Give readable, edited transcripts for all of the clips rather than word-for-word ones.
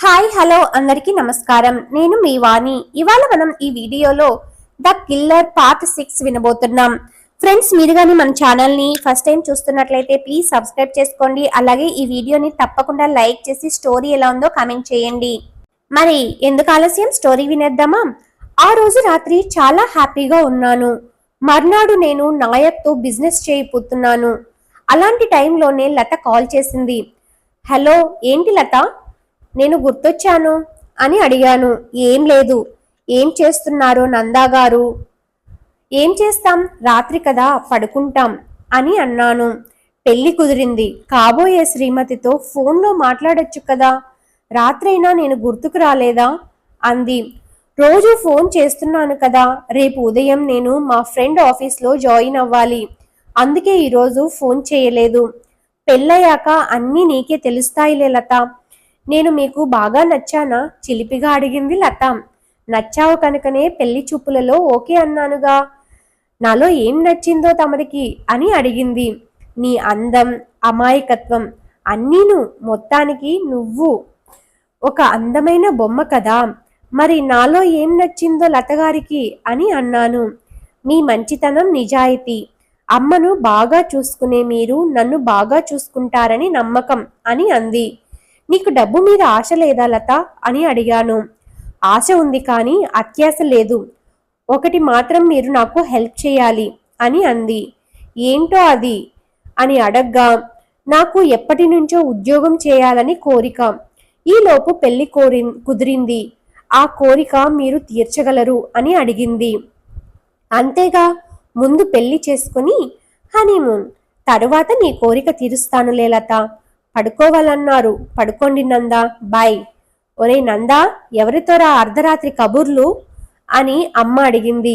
Hi hello అందరికీ నమస్కారం. నేను మీ వాణి. ఇవాళ మనం ఈ వీడియోలో ద కిల్లర్ పార్ట్ 6 వినబోతున్నాం. ఫ్రెండ్స్, మీరు కానీ మన ఛానల్ని ఫస్ట్ టైం చూస్తున్నట్లయితే ప్లీజ్ సబ్స్క్రైబ్ చేసుకోండి. అలాగే ఈ వీడియోని తప్పకుండా లైక్ చేసి స్టోరీ ఎలా ఉందో కామెంట్ చేయండి. మరి ఎందుకు ఆలస్యం, స్టోరీ వినేద్దామా? ఆ రోజు రాత్రి చాలా హ్యాపీగా ఉన్నాను. మర్నాడు నేను నాయక్తో బిజినెస్ చేయబోతున్నాను. అలాంటి టైంలోనే లత కాల్ చేసింది. హలో, ఏంటి లత, నేను గుర్తొచ్చాను అని అడిగాను. ఏం లేదు. ఏం చేస్తున్నారో నందా గారు? ఏం చేస్తాం, రాత్రి కదా, పడుకుంటాం అని అన్నాను. పెళ్లి కుదిరింది. కాబోయే శ్రీమతితో ఫోన్లో మాట్లాడొచ్చు కదా, రాత్రైనా నేను గుర్తుకు రాలేదా అంది. రోజు ఫోన్ చేస్తున్నాను కదా, రేపు ఉదయం నేను మా ఫ్రెండ్ ఆఫీస్లో జాయిన్ అవ్వాలి, అందుకే ఈరోజు ఫోన్ చేయలేదు. పెళ్ళయ్యాక అన్నీ నీకే తెలుస్తాయిలే లత. నేను మీకు బాగా నచ్చానా, చిలిపిగా అడిగింది లత. నచ్చావు కనుకనే పెళ్లి చూపులలో ఓకే అన్నానుగా. నాలో ఏం నచ్చిందో తమరికి అని అడిగింది. నీ అందం, అమాయకత్వం అన్నీను. మొత్తానికి నువ్వు ఒక అందమైన బొమ్మ కదా. మరి నాలో ఏం నచ్చిందో లతగారికి అని అన్నాను. మీ మంచితనం, నిజాయితీ. అమ్మను బాగా చూసుకునే మీరు నన్ను బాగా చూసుకుంటారని నమ్మకం అని అంది. నీకు డబ్బు మీద ఆశ లేదా లత అని అడిగాను. ఆశ ఉంది కానీ అత్యాశ లేదు. ఒకటి మాత్రం మీరు నాకు హెల్ప్ చేయాలి అని అంది. ఏంటో అది అని అడగ్గా, నాకు ఎప్పటి నుంచో ఉద్యోగం చేయాలని కోరిక. ఈలోపు పెళ్లి కుదిరింది. ఆ కోరిక మీరు తీర్చగలరు అని అడిగింది. అంతేగా, ముందు పెళ్లి చేసుకుని హనీమూన్, తరువాత నీ కోరిక తీరుస్తానులే లత. పడుకోవాలన్నారు, పడుకోండి నందా, బాయ్. ఒరే నందా, ఎవరితోరా అర్ధరాత్రి కబుర్లు అని అమ్మ అడిగింది.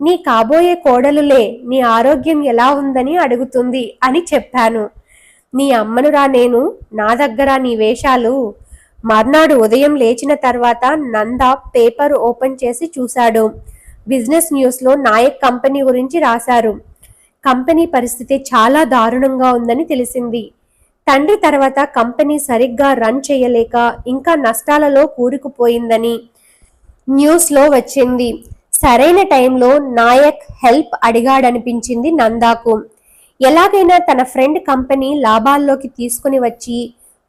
నీ కాబోయే కోడలులే, నీ ఆరోగ్యం ఎలా ఉందని అడుగుతుంది అని చెప్పాను. నీ అమ్మనురా నేను, నా దగ్గర నీ వేషాలు. మర్నాడు ఉదయం లేచిన తర్వాత నందా పేపర్ ఓపెన్ చేసి చూశాడు. బిజినెస్ న్యూస్లో నాయక్ కంపెనీ గురించి రాశారు. కంపెనీ పరిస్థితి చాలా దారుణంగా ఉందని తెలిసింది. తండ్రి తర్వాత కంపెనీ సరిగ్గా రన్ చేయలేక ఇంకా నష్టాలలో కూరుకుపోయిందని న్యూస్లో వచ్చింది. సరైన టైంలో నాయక్ హెల్ప్ అడిగాడనిపించింది నందాకు. ఎలాగైనా తన ఫ్రెండ్ కంపెనీ లాభాల్లోకి తీసుకుని వచ్చి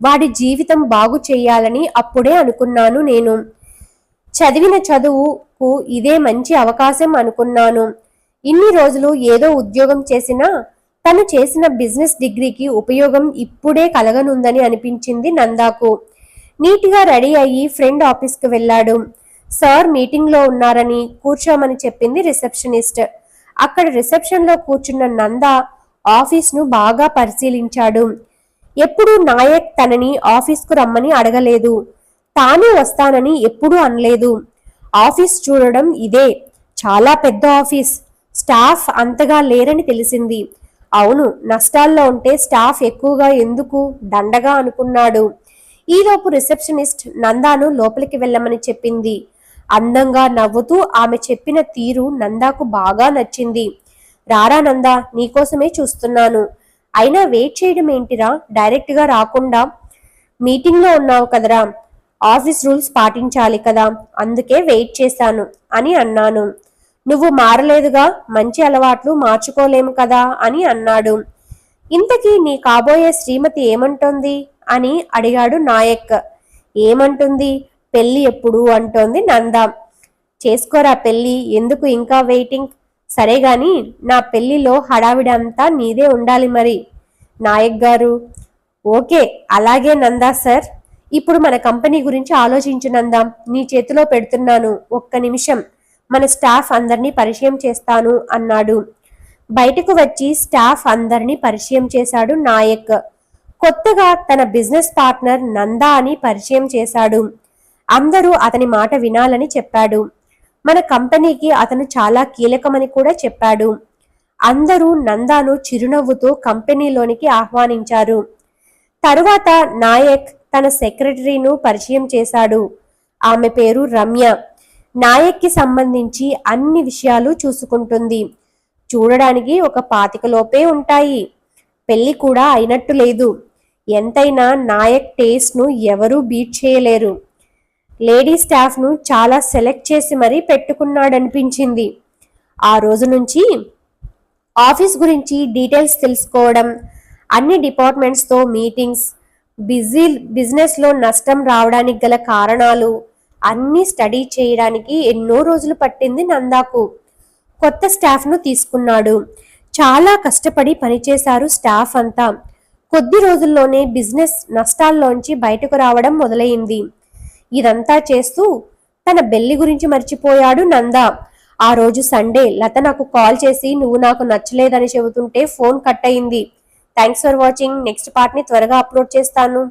వాడి జీవితం బాగు చేయాలని అప్పుడే అనుకున్నాను నేను. చదివిన చదువుకు ఇదే మంచి అవకాశం అనుకున్నాను. ఇన్ని రోజులు ఏదో ఉద్యోగం చేసినా తను చేసిన బిజినెస్ డిగ్రీకి ఉపయోగం ఇప్పుడే కలగనుందని అనిపించింది నందాకు. నీట్గా రెడీ అయ్యి ఫ్రెండ్ ఆఫీస్కి వెళ్ళాడు. సార్ మీటింగ్లో ఉన్నారని కూర్చోమని చెప్పింది రిసెప్షనిస్ట్. అక్కడ రిసెప్షన్లో కూర్చున్న నందా ఆఫీస్ను బాగా పరిశీలించాడు. ఎప్పుడూ నాయక్ తనని ఆఫీస్కు రమ్మని అడగలేదు. తాను వస్తానని ఎప్పుడూ అనలేదు. ఆఫీస్ చూడడం ఇదే. చాలా పెద్ద ఆఫీస్. స్టాఫ్ అంతగా లేరని తెలిసింది. అవును, నష్టాల్లో ఉంటే స్టాఫ్ ఎక్కువగా ఎందుకు, దండగా అనుకున్నాడు. ఈలోపు రిసెప్షనిస్ట్ నందాను లోపలికి వెళ్ళమని చెప్పింది. అందంగా నవ్వుతూ ఆమె చెప్పిన తీరు నందాకు బాగా నచ్చింది. రారా నందా, నీకోసమే చూస్తున్నాను. అయినా వెయిట్ చేయడం ఏంటిరా, డైరెక్ట్గా రాకుండా? మీటింగ్లో ఉన్నావు కదరా, ఆఫీస్ రూల్స్ పాటించాలి కదా, అందుకే వెయిట్ చేశాను అని అన్నాను. నువ్వు మారలేదుగా, మంచి అలవాట్లు మార్చుకోలేము కదా అని అన్నాడు. ఇంతకీ నీ కాబోయే శ్రీమతి ఏమంటోంది అని అడిగాడు నాయక్. ఏమంటుంది, పెళ్లి ఎప్పుడు అంటోంది నందా. చేసుకోరా పెళ్లి, ఎందుకు ఇంకా వెయిటింగ్? సరే గాని నా పెళ్లిలో హడావిడంతా నీదే ఉండాలి మరి. నాయక్ గారు, ఓకే అలాగే నందా సార్. ఇప్పుడు మన కంపెనీ గురించి ఆలోచించు నందా, నీ చేతిలో పెడుతున్నాను, ఒక్క నిమిషం. మన స్టాఫ్ అందరినీ పరిచయం చేస్తాను అన్నాడు. బయటకు వచ్చి స్టాఫ్ అందరినీ పరిచయం చేశాడు నాయక్. కొత్తగా తన బిజినెస్ పార్ట్నర్ నందా అని పరిచయం చేశాడు. అందరూ అతని మాట వినాలని చెప్పాడు. మన కంపెనీకి అతను చాలా కీలకమని కూడా చెప్పాడు. అందరూ నందాను చిరునవ్వుతో కంపెనీలోనికి ఆహ్వానించారు. తరువాత నాయక్ తన సెక్రటరీను పరిచయం చేశాడు. ఆమె పేరు రమ్య. నాయక్కి సంబంధించి అన్ని విషయాలు చూసుకుంటుంది. చూడడానికి ఒక 25 లోపే ఉంటాయి. పెళ్లి కూడా అయినట్టు లేదు. ఎంతైనా నాయక్ టేస్ట్ను ఎవరూ బీట్ చేయలేరు. లేడీ స్టాఫ్ను చాలా సెలెక్ట్ చేసి మరీ పెట్టుకున్నాడనిపించింది. ఆ రోజు నుంచి ఆఫీస్ గురించి డీటెయిల్స్ తెలుసుకోవడం, అన్ని డిపార్ట్మెంట్స్తో మీటింగ్స్, బిజినెస్లో నష్టం రావడానికి గల కారణాలు అన్నీ స్టడీ చేయడానికి ఎన్నో రోజులు పట్టింది నందాకు. కొత్త స్టాఫ్ను తీసుకున్నాడు. చాలా కష్టపడి పనిచేశారు స్టాఫ్ అంతా. కొద్ది రోజుల్లోనే బిజినెస్ నష్టాల్లోంచి బయటకు రావడం మొదలైంది. ఇదంతా చేస్తూ తన బెల్లి గురించి మర్చిపోయాడు నందా. ఆ రోజు సండే లత నాకు కాల్ చేసి నువ్వు నాకు నచ్చలేదని చెబుతుంటే ఫోన్ కట్ అయింది. Thanks for watching. నెక్స్ట్ పార్ట్ని త్వరగా అప్లోడ్ చేస్తాను.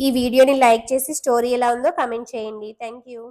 ఈ వీడియోని లైక్ చేసి స్టోరీ ఎలా ఉందో కామెంట్ చేయండి. Thank you.